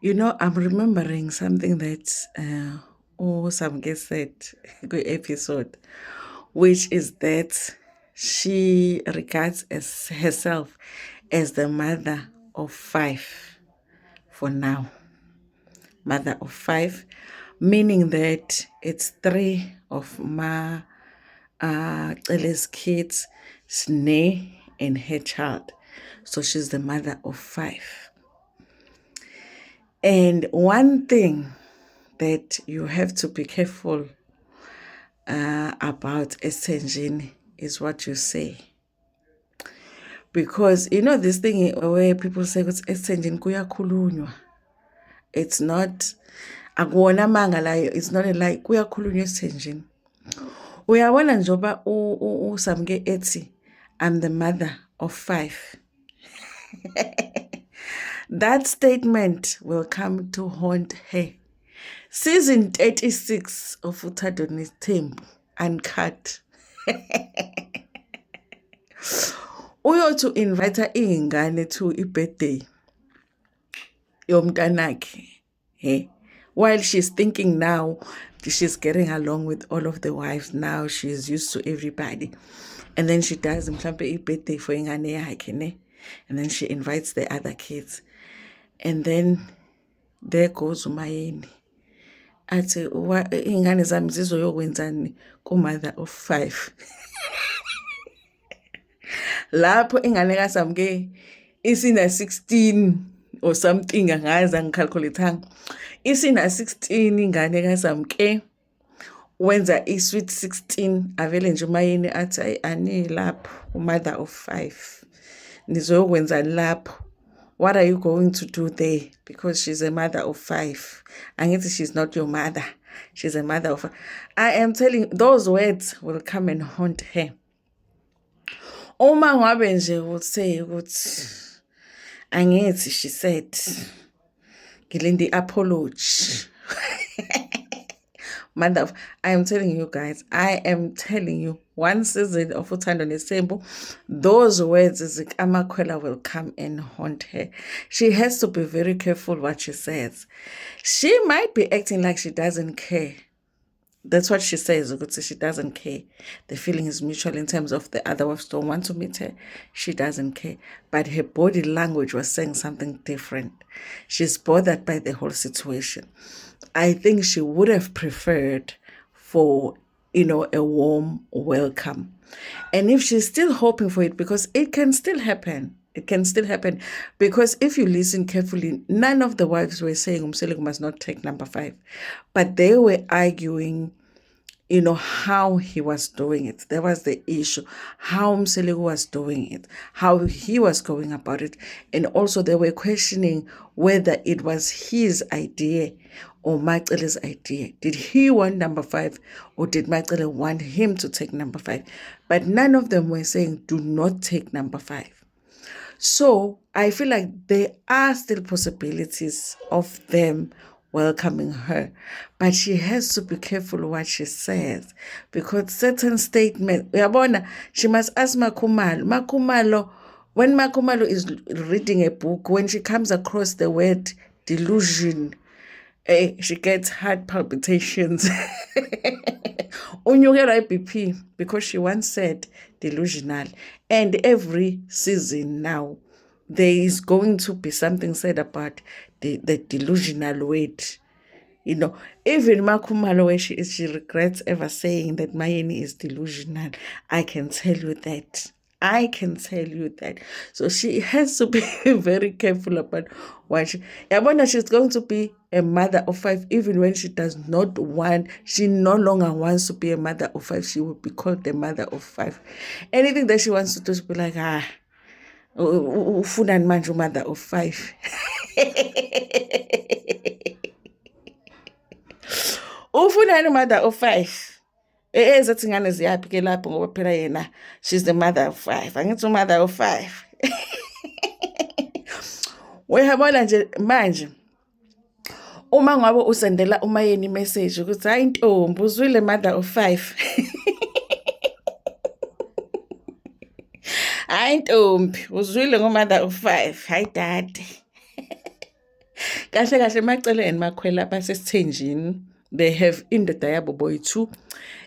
I'm remembering something that some guest said good episode, which is that she regards as herself as the mother of five for now. Mother of five, meaning that it's three of my Cele's kids, Sneh and her child. So she's the mother of five. And one thing that you have to be careful about Esenjini is what you say. Because this thing where people say it's Esenjini kuyakhulunywa. It's not akuwona manga layo, it's not a lie, kuyakhulunywa Esenjini. Uyabona njoba uSamke ethi I'm the mother of five. That statement will come to haunt her. Season 36 of Uthando Nesithembu Uncut. Uyothi invite ingane to birthday yomntanakhe. Hey. While she's thinking now, she's getting along with all of the wives now, she's used to everybody. And then she does mhlambe birthday for ingane yakhe, ne? And then she invites the other kids. And then there goes uMayeni. Athi ingane zami zizoyokwenzani ku-mother of five. Lapho ingane kaSamke isina 16 or something, angazi angicalculate-anga. Isina 16 ingane kaSamke, wenza i-sweet 16, avele nje uMayeni athi ani lapho u-mother of five. Nizoyokwenzani lapho? What are you going to do there? Because she's a mother of five. Angithi she's not your mother. She's a mother of five. I am telling you, those words will come and haunt her. Uma ngabe nje would say ukuthi angithi she said ngilinde apology. Mother of, I am telling you guys, I am telling you, one season of Uthando Nesithembu, those words zikaMakhwela will come and haunt her. She has to be very careful what she says. She might be acting like she doesn't care. That's what she says. She doesn't care. The feeling is mutual in terms of the other wives don't want to meet her. She doesn't care. But her body language was saying something different. She's bothered by the whole situation. I think she would have preferred for, a warm welcome. And if she's still hoping for it, because it can still happen. It can still happen. Because if you listen carefully, none of the wives were saying Umseleku must not take number five. But they were arguing, how he was doing it. That was the issue. How Umseleku was doing it. How he was going about it. And also they were questioning whether it was his idea or Macele's idea. Did he want number five or did Macele want him to take number five? But none of them were saying, do not take number five. So I feel like there are still possibilities of them welcoming her. But she has to be careful what she says. Because certain statements, she must ask Makhumalo. Makhumalo, when Makhumalo is reading a book, when she comes across the word delusion, she gets heart palpitations. Unyukela BP, because she once said delusional. And every season now, there is going to be something said about the delusional word. Even Makhumalo, where she regrets ever saying that Mayeni is delusional. I can tell you that. So she has to be very careful about what she's going to be a mother of five, even when she does not want, she no longer wants to be a mother of five. She will be called the mother of five. Anything that she wants to do, she'll be like, ufuna manje mother of five. Ufuna mother of five. Ezathi ingane ziyaphi ke lapho ngoba phela yena she's the mother of five. Angithi mother of five. Uyabona nje manje uma ngabe usendela uMayeni message ukuthi hayi ntombi uzwile mother of five. Hayi ntombi uzwile ngomother of five. Hayi dade. Kahle kahle Macele and Makwela basesithenjini. They have indoda yabo boy too.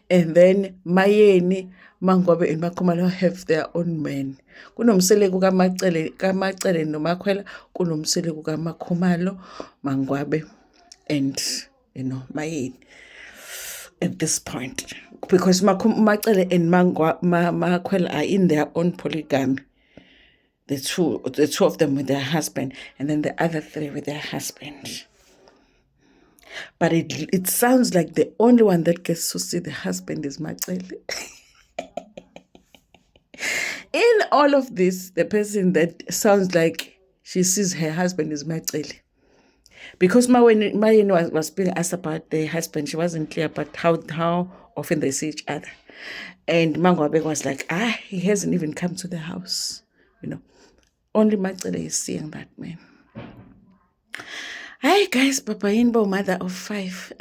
And then Mayeni, Mangwabe and Makumalo have their own men. Kunomsele kamacele no Makwela, kunomsele kamakumalo, Mangwabe, and Mayeni at this point. Because Macele and Makwela are in their own polygamy. The two of them with their husband, and then the other three with their husband. But it sounds like the only one that gets to see the husband is Macele. In all of this, the person that sounds like she sees her husband is Macele. Because Mayeni was being asked about the husband, she wasn't clear about how often they see each other. And Mangwabe was like, he hasn't even come to the house. Only Macele is seeing that man. Hi guys, Papa Inbo, mother of 5.